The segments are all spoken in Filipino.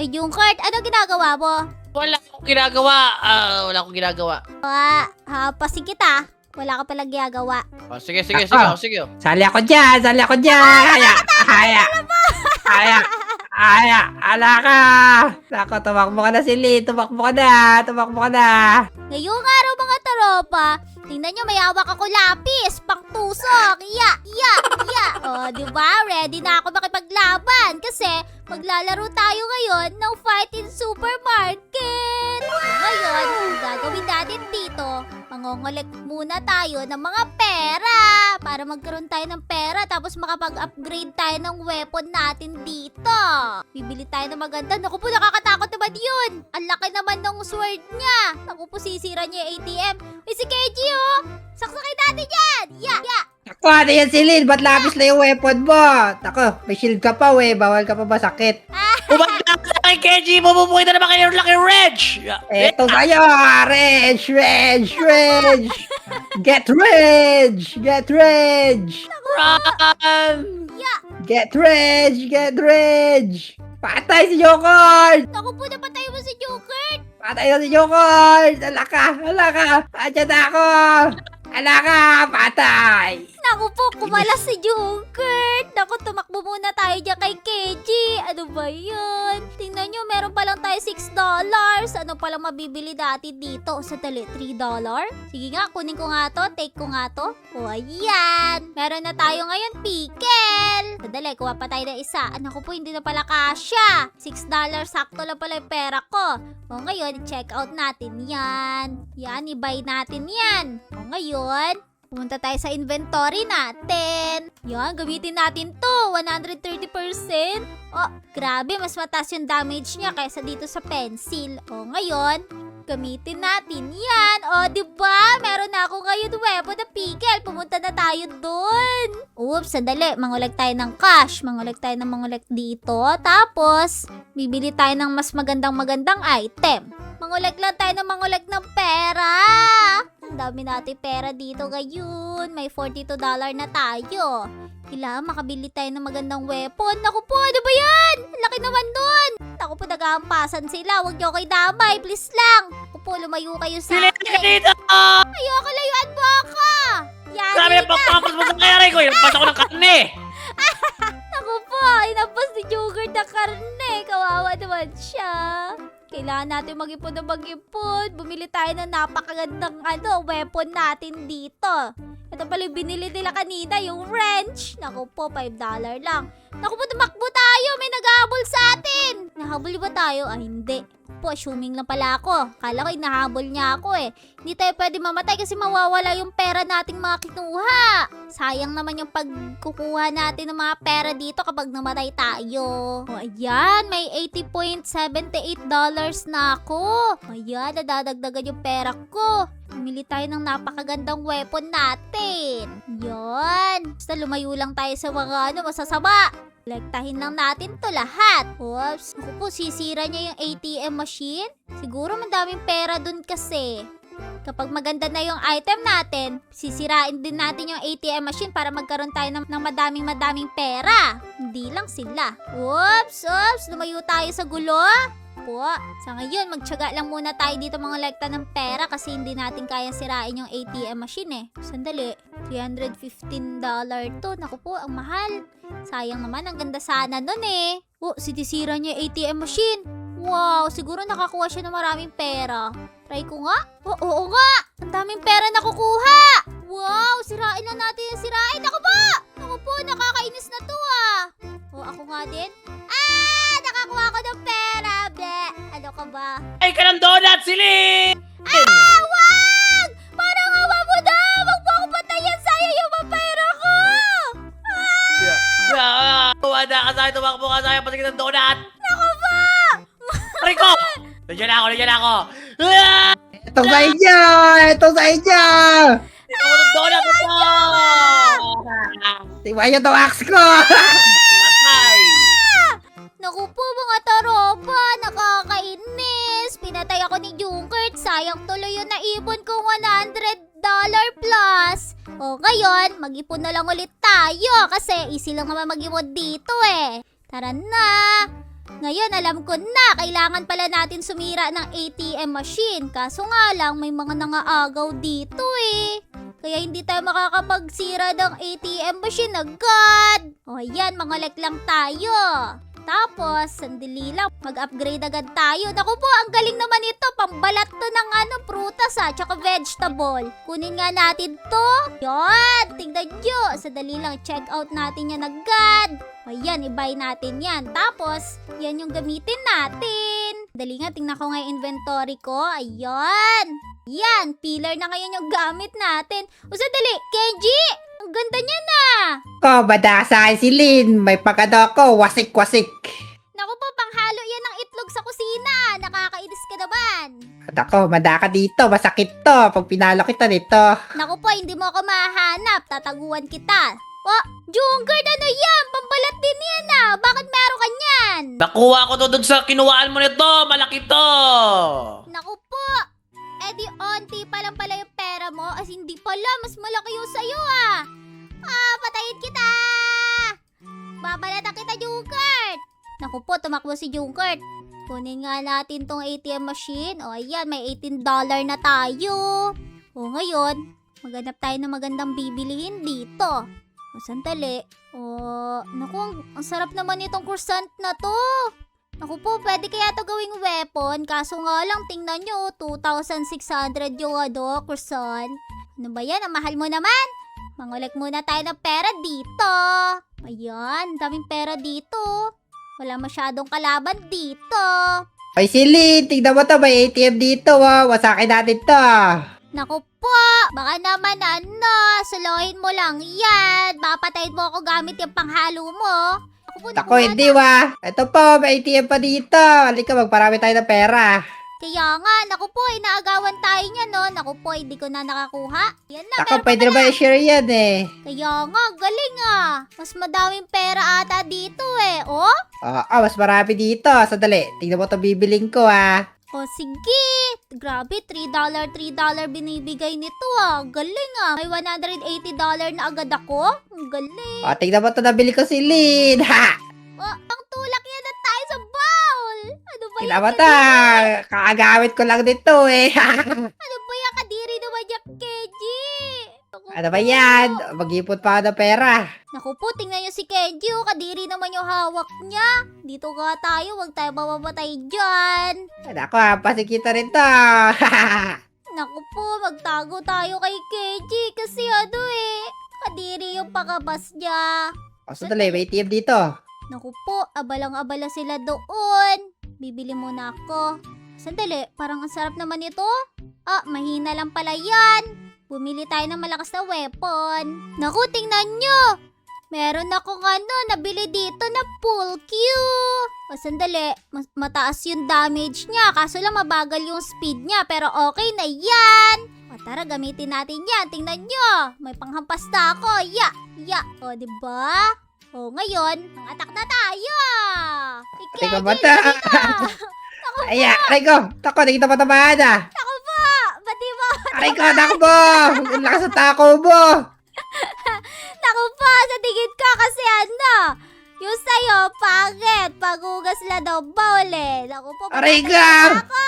Junkert, ano ginagawa mo? Wala akong ginagawa. Wala akong ginagawa. Hapasin kita. Wala ka palang ginagawa. Oh, sige, sige, sige. Ah. Oh, sige. Sali ako dyan! Sali ako dyan! Aya! Ala ka! Nako, tumakbo ka na si Lee! Tumakbo ka na! Ngayong araw mga taropa, tingnan nyo, may hawak ako lapis, pangtusok, iya. O, diba? Ready na ako makipaglaban kasi maglalaro tayo ngayon ng Fight in Supermarket. Ngayon, ang gagawin natin dito, mangongolekt muna tayo ng mga pera para magkaroon tayo ng pera tapos makapag-upgrade tayo ng weapon natin dito. Bibili tayo ng maganda. Naku po, nakakatakot naman yun. Ang laki naman ng sword niya. Naku po, sisira niya yung ATM. May si KG oh. Saksakin natin yan. Ya. Ako, ano yan si Lynn? Ba't lapis na yung weapon mo? Ako, may shield ka pa bawal ka pa masakit. Umanda ka na kay Kenji! Mabubuhay na naman kayo laki Reg! Eto sa'yo! Reg! Get Reg! Run! Get Reg! Patay si Jokard! Naku po, napatay mo si Joker. Patay na si Jokard! Ala ka! Andiyan na ako! Ala ka! Patay! Naku po, kumalas si Joker. Naku, tumakbo muna tayo dyan kay KG. Ano ba yun? Tingnan nyo, meron pa lang tayo $6. Ano palang mabibili dati dito? Sadali, $3? Sige nga, kunin ko nga to. Take ko nga to. O, ayan. Meron na tayo ngayon, pickle. Sadali, kuha pa tayo ng isa. Naku po, hindi na pala kasya. $6, sakto lang pala yung pera ko. O, ngayon, check out natin yan. Yan, i-buy natin yan. O, ngayon, pumunta tayo sa inventory natin. Yan, gamitin natin to. 130%. Oh, grabe. Mas mataas yung damage niya kaysa dito sa pencil. O, ngayon, gamitin natin yan. O, diba? Meron na ako ngayon weapon na pickle. Pumunta na tayo dun. Oops, sandali. Mangulag tayo ng cash. Mangulag dito. Tapos, bibili tayo ng mas magandang item. Mangulag lang tayo ng pera. Ang dami natin pera dito ngayon. May $42 na tayo. Kailangan makabili tayo ng magandang weapon. Naku po, ano ba yan? Ang laki naman dun. Naku po, nagahampasan sila. Huwag niyo kayo damay. Please lang. Naku po, lumayo kayo sa Sili ka akin. dito! Ayoko, layuan mo ako. Yan, Sabi na papapas mo sa kayari ko! Inampas ako ng karne! naku po, inabas ni Joker na karne. Kawawa naman siya. Kailangan natin mag-ipon na mag-ipon. Bumili tayo ng napakagandang weapon natin dito. Ito pala yung binili nila kanina, yung wrench. Naku po, $5 lang. Naku po, tumakbo tayo. May naghahabol sa atin. Nahabol ba tayo? Hindi. Po, assuming lang pala ako. Kala ko inahabol niya ako eh. Hindi tayo pwede mamatay kasi mawawala yung pera nating mga kinuha. Sayang naman yung pagkukuha natin ng mga pera dito kapag namatay tayo. O ayan, may $80.78 na ako. Ayan, nadadagdagan yung pera ko. Pumili tayo ng napakagandang weapon natin. Yan. Basta lumayo lang tayo sa mga masasama. Kolektahin lang natin to lahat. Oops. Naku po, sisira niya yung ATM machine. Siguro madaming pera dun kasi. Kapag maganda na yung item natin, sisirain din natin yung ATM machine para magkaroon tayo ng madaming pera. Hindi lang sila. Oops. Lumayo tayo sa gulo. Po. Sa ngayon, magtiyaga lang muna tayo dito mga lekta ng pera kasi hindi natin kaya sirain yung ATM machine eh. Sandali, $315 to. Naku po, ang mahal. Sayang naman, ang ganda sana nun eh. Oh, sinisira niya yung ATM machine. Wow, siguro nakakuha siya ng maraming pera. Try ko nga. Oh, oo nga. Ang daming pera nakukuha. Wow, sirain na natin yung sirain. Naku po, nakakainis na to ah. Oh, ako nga din. Nakakuha ko ng pera. Bleh, ano ka ba? Ay ka ng donut, Sili! Wag! Parang awa mo na! Wag mo ako patayan! Sayang yung mga pera ko! Wala ka sa'yo, tumakbo ka sa'yo, patigil ng donut! Naku ba? Aray ko! Nandiyan ako! Ito sa inyo! Ito ko ng donut ito! Tiwayo to axe ko! Patay! Naku po mga taropa, nakakainis. Pinatay ako ni Junkert. Sayang tuloy yung naipon kong $100 plus. O ngayon, mag-ipon na lang ulit tayo kasi easy lang naman mag-ipon dito eh. Tara na. Ngayon, alam ko na, kailangan pala natin sumira ng ATM machine. Kaso nga lang, may mga nangaagaw dito eh. Kaya hindi tayo makakapagsira ng ATM machine agad. O yan, mangolek lang tayo. Tapos, sandali lang, mag-upgrade agad tayo. Naku po, ang galing naman ito. Pambalat to ng prutas tsaka vegetable. Kunin nga natin to. Yan, tingnan nyo. Sandali lang, check out natin yan agad. Ayan, i-buy natin yan. Tapos, yan yung gamitin natin. Dali nga, tingnan ko nga yung inventory ko. Ayan. Yan, pillar na ngayon yung gamit natin. O sandali, Kenji! Ang ganda niya na! Ko, bada sa akin si Lin. May pagkado ko, wasik-wasik. Naku po, panghalo yan ng itlog sa kusina. Nakakainis ka naman. Ako, mada ka dito. Masakit to. Pag pinalo kita dito. Naku po, hindi mo ako mahanap. Tataguan kita. Oh, Jungert, ano yan? Pambalat din yan Bakit meron ka niyan? Nakuha ko to dun sa kinuhaan mo nito. Malaki to. Naku po. Eh di onti pa lang pala yung pera mo. As hindi pala, mas malaki yung sa'yo patayin kita! Babalatan kita, Jungert! Naku po, tumakbo si Jungert. Kunin nga natin tong ATM machine. O ayan, may $18 na tayo. O ngayon, maghanap tayo ng magandang bibilihin dito. O sandali. O, naku, ang sarap naman itong croissant na to. Naku po, pwede kaya to gawing weapon. Kaso nga lang, tingnan nyo, 2,600 yung croissant. Ano ba yan? Ang mahal mo naman. Mangulek muna tayo ng pera dito. Ayan, daming pera dito. Wala masyadong kalaban dito. Ay, si Lin. Tignan mo to. May ATM dito. Wasakin natin to. Naku po, baka naman suluhin mo lang yan. Papatayin mo ako gamit yung panghalo mo. Ako po, Ako, hindi Ito po, may ATM pa dito. Halika, magparami tayo ng pera. Kaya nga, naku po, inaagawan tayo niya, no? Naku po, hindi ko na nakakuha. Yan na, Ako, meron pwede na ba i-share yan eh? Kaya nga, galing Mas madaming pera ata dito Oh? Mas marami dito. Sandali, tignan mo to bibiling ko O sige. Grabe, $3 binibigay nito Galing May $180 na agad ako. Ang galing. Tignan mo to nabili ko si Lin. Ha! Ang tulak yan na tayo sa bowl. Ano ba Tignan mo to. Kakagamit ko lang dito eh. Ano ba yan? Kadiri naman yung Kenji. Ano ba yan? Mag-ipon pa ako ng pera. Naku po, tingnan nyo si Kenji. Kadiri naman yung hawak niya. Dito nga tayo. Huwag tayo mamamatay dyan. Ako, pasikita rin to. Naku po, magtago tayo kay Kenji. Kasi kadiri yung pakabas niya. Sandali, may ATM dito. Naku po, abalang-abala sila doon. Bibili muna ako. Sandali, parang ang sarap naman ito. Mahina lang pala yan. Bumili tayo ng malakas na weapon. Naku, tingnan nyo. Meron akong nabili dito na full Q. Sandali, mataas yung damage niya. Kaso lang mabagal yung speed niya. Pero okay na yan. Tara, gamitin natin yan. Tingnan nyo. May panghampas na ako. O, diba? O, ngayon, ang-attack na tayo. Teka ba ta? Ayan, aray ko. Tako, nakita pa tamaan Ako po. Ba't di ba? Aray ko, takbo. Ang lakas sa tako mo. Naku po, sa tingin ko kasi yung sa'yo, pangit. Paghugas lang daw bowl Naku po, Aray papatay ka! na ako.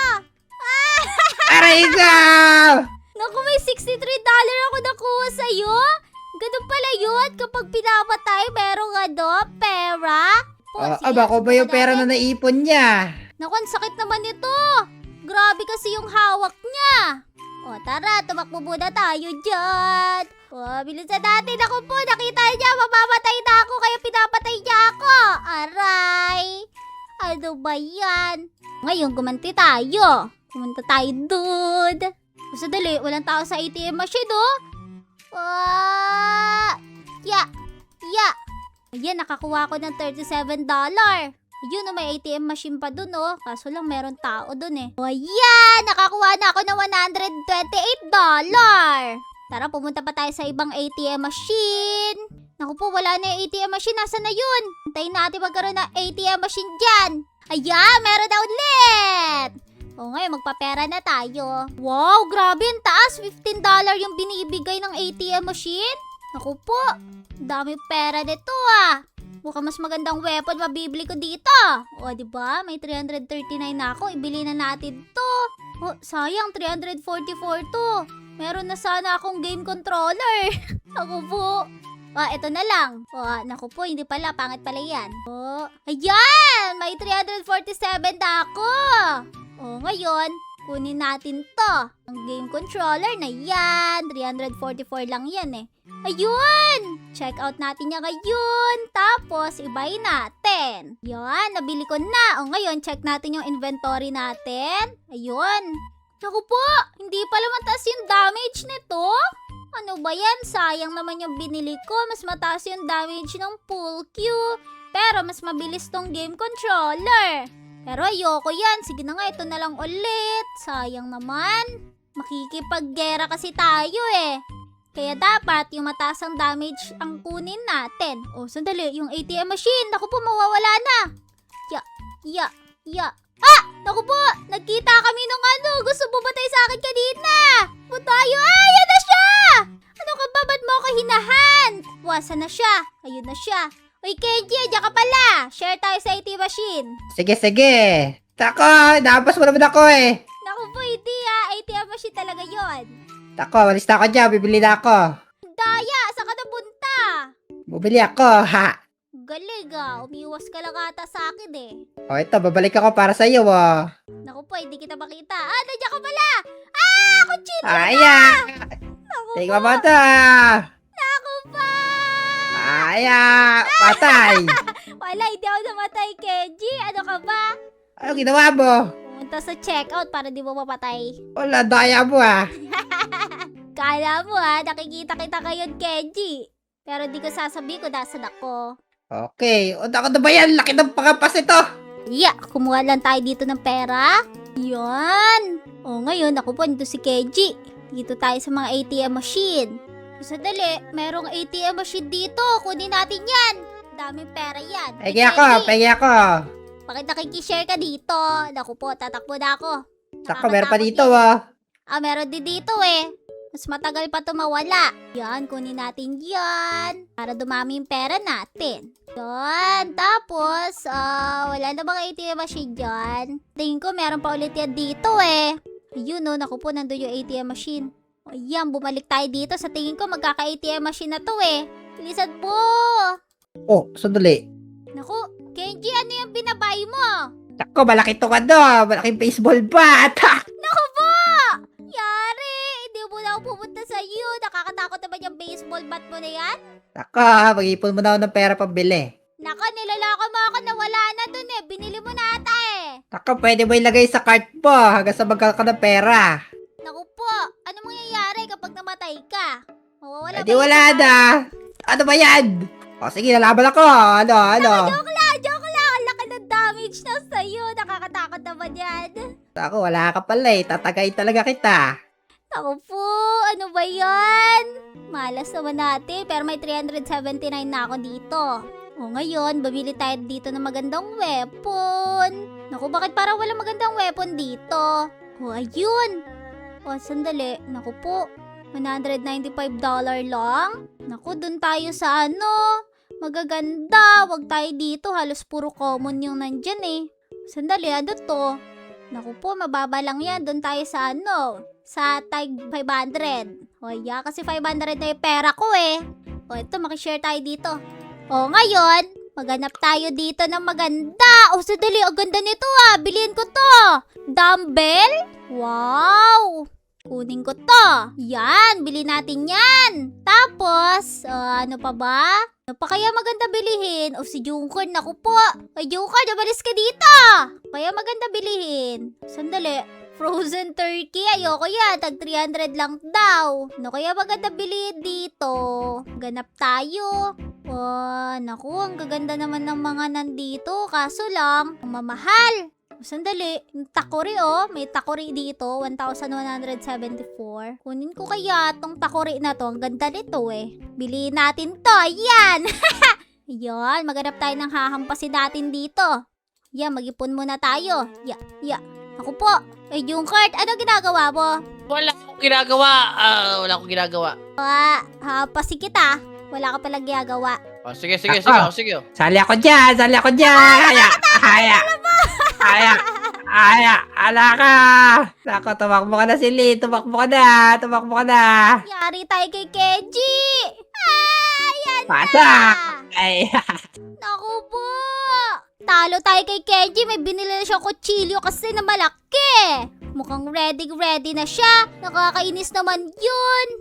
Aray ko. Naku, may $63 ako nakuha sa'yo. Ganun pala yun. Kapag pinapatay, merong pera. Sige, Aba ko ba yung subukan pera na natin. naipon niya? Naku, ang sakit naman ito. Grabe kasi yung hawak niya. O, tara, tumakbo muna tayo dyan. O, bilisan natin. Ako po, nakita niya, mamamatay na ako, kaya pinapatay niya ako. Aray. Ano ba yan? Ngayon, gumanti tayo. Pumunta tayo doon. O, sadali, walang tao sa ATM machine, Ayan, nakakuha ko ng $37. Ayun, may ATM machine pa dun, Kaso lang, meron tao dun, O, ayan! Nakakuha na ako ng $128. Tara, pumunta pa tayo sa ibang ATM machine. Naku po, wala na yung ATM machine. Nasaan na yun? Hintayin natin magkaroon ng ATM machine dyan. Ayan, meron na ulit! O, ngayon, magpapera na tayo. Wow, grabe, ang taas. $15 yung binibigay ng ATM machine. Naku po, dami pera nito, Mukhang mas magandang weapon mabibili ko dito. O, diba? May 339 na ako. Ibili na natin to. Oh, sayang. 344 to. Meron na sana akong game controller. Ako po. Ito na lang. Naku po, hindi pala. Pangit pala yan. Ayan! May 347 na ako. Ngayon, kunin natin to. Ang game controller na yan. 344 lang yan eh. Ayun! Check out natin yan ngayon. Tapos, ibay natin. Yan, nabili ko na. Ngayon, check natin yung inventory natin. Ayun. Naku po, hindi pala mataas yung damage nito. Ano ba yan? Sayang naman yung binili ko. Mas mataas yung damage ng pool cue. Pero mas mabilis tong game controller. Pero ayoko yan. Sige na nga, ito na lang ulit. Sayang naman. Makikipaggera kasi tayo eh. Kaya dapat yung mataas ang damage ang kunin natin. Sandali. Yung ATM machine. Naku po, mawawala na. Naku po, nagkita kami nung gusto bumatay sa akin kanina. Tayo. Ayan na siya! Ano ka ba? Ba't mo ako hinahan? Wasa na siya. Ayun na siya. Uy, Kenji, diyan ka pala. Share tayo sa ATM machine. Sige. Tako, naabas mo naman ako eh. Naku po, hindi ATM machine talaga yon. Tako, walis na ako dyan. Bibili na ako. Daya, saan ka napunta? Bumili ako, ha. Galing umiwas ka lang ata sa akin eh. Ito, babalik ako para sa iyo, Naku po, hindi kita makita. Nandiyan ka pala! Kuchilyo! Ayan! Naku Tingnan po! mo ito, Naku po! Ayan! Patay! Wala, hindi ako namatay, Kenji. Ano ka ba? Ano ginawa mo? Pumunta sa checkout para di mo mapatay. Wala, daya mo Kala mo nakikita kita ngayon, Kenji. Pero di ko sasabihin kung nasan ako. Okay, unta ko na ba yan? Laki ng pangapas ito! Kumuha lang tayo dito ng pera. Yan. Ngayon, ako po, nito si Kenji. Dito tayo sa mga ATM machine. Sadali, merong ATM machine dito. Kunin natin yan. Daming pera yan. Pegi ako. Bakit nakikishare ka dito? Naku po, tatakbo na ako. Saka meron pa Nakakatakot dito, yun. Meron din dito eh. Mas matagal pa ito mawala. Yan, kunin natin yan. Para dumami yung pera natin. Yan. Tapos, wala na bang ATM machine dyan? Tingin ko meron pa ulit yan dito eh. Ayun naku po, nandun yung ATM machine. Ayan, bumalik tayo dito. Sa tingin ko, magkaka-ATM machine na to eh. Bilisan po! Sandali. Naku, Kenji, ano yung binabay mo? Tako, malaki ito malaking baseball bat. Naku po! Yari! Hindi mo na ako pupunta sa iyo. Nakakatakot naman yung baseball bat mo na yan. Tako, mag-ipon mo na ako ng pera pambili. Naka, nilalako mo ako na wala na dun eh. Binili mo na ata eh. Tako, pwede mo ilagay sa cart mo hanggang sa magkakaroon ka ng pera. Naku po, ano mangyayari kapag namatay ka? Mawawala Hindi wala na. Ano ba yan? Sige, lalaban ako. Ano? Joke lang. Ang laki ng damage na sa'yo. Nakakatakot naman yan. Ako, wala ka pala eh. Tatagay talaga kita. Naku po, ano ba yan? Malas naman natin, pero may 379 na ako dito. Ngayon, babili tayo dito ng magandang weapon. Naku, bakit parang walang magandang weapon dito? Ayun. Sandali. Naku po, $195 lang. Naku, dun tayo sa magaganda. Wag tayo dito, halos puro common yung nandyan eh. Sandali, ano to? Naku po, mababa lang yan. Dun tayo sa sa tag 500. Kasi 500 na yung pera ko eh. Ito, makishare tayo dito. Ngayon, maghanap tayo dito ng maganda. Sandali, ang ganda nito Bilhin ko to. Dumbbell? Wow! Kunin ko to. Yan, bilhin natin yan. Tapos, ano pa ba? Ano pa kaya maganda bilihin? Si Junker, naku po. Junker, nabalis ka dito. Kaya maganda bilihin. Sandali. Frozen turkey, ayoko yan. Tag 300 lang daw. Ano kaya maganda bilihin dito? Ganap tayo. Naku, ang gaganda naman ng mga nandito. Kaso lang, ang mamahal. Sandali, yung takori may takori dito, 1,174. Kunin ko kaya tong takori na to, ang ganda nito eh. Bilihin natin to, yan! Yan, maghanap tayo ng hahampasin natin dito. Yan, mag-ipon muna tayo. Ako po, Junkert, ano ginagawa mo? Wala akong ginagawa. Hampasin kita, wala ka palang ginagawa. Oh, sige, sige, Ako. sige, oh, sige. Oh. Sali ako dyan, sali ako dyan. Aya, alaka. Nako, tumakbo ka na, Silly. Tumakbo ka na. Yari tayo kay Kenji. Yan Patak. na. Ay, Naku po. Talo tayo kay Kenji. May binili na siyang kutsilyo kasi na malaki. Mukhang ready na siya. Nakakainis naman yun.